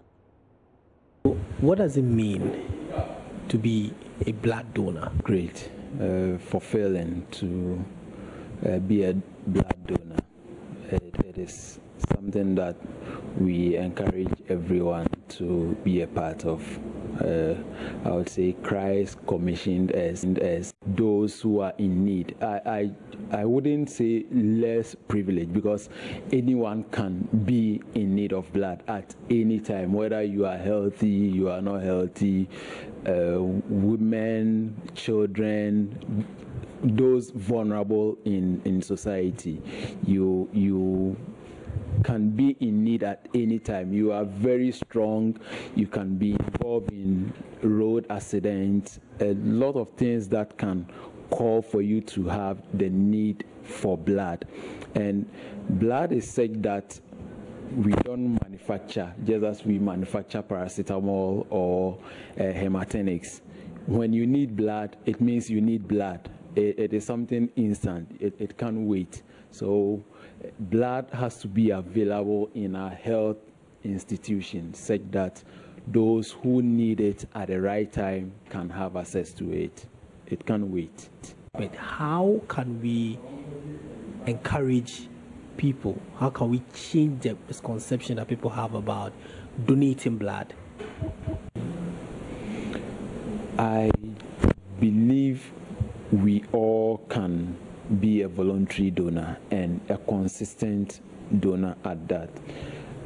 What does it mean to be a blood donor? Great, fulfilling to be a blood donor. It is something that we encourage everyone to be a part of. I would say Christ commissioned us as those who are in need. I wouldn't say less privileged, because anyone can be in need of blood at any time, whether you are healthy, you are not healthy, women, children, those vulnerable in society. You can be in need at any time. You are very strong. You can be involved in road accidents, a lot of things that can call for you to have the need for blood. And blood is such that we don't manufacture, just as we manufacture paracetamol or hematinics. When you need blood, it means you need blood. It is something instant. It can't wait. So blood has to be available in our health institutions such that those who need it at the right time can have access to it. It can't wait. But how can we encourage people? How can we change the misconception that people have about donating blood? I believe we all can be a voluntary donor and a consistent donor at that.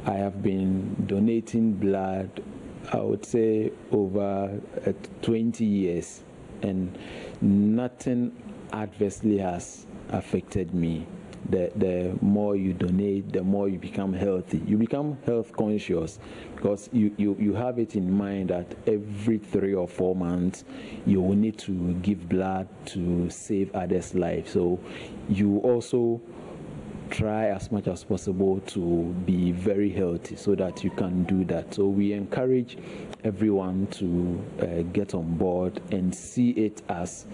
I have been donating blood, I would say, over 20 years, and nothing adversely has affected me. The more you donate, the more you become healthy. You become health conscious because you have it in mind that every 3 or 4 months you will need to give blood to save others' lives. So you also try as much as possible to be very healthy so that you can do that. So we encourage everyone to get on board and see it as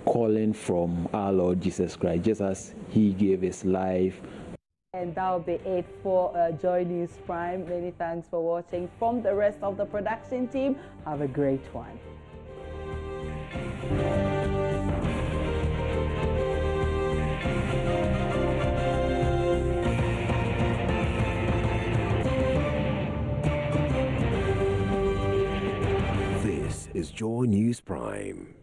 calling from our Lord Jesus Christ, just as he gave his life. And that will be it for Joy News Prime. Many thanks for watching. From the rest of the production team, have a great one. This is Joy News Prime.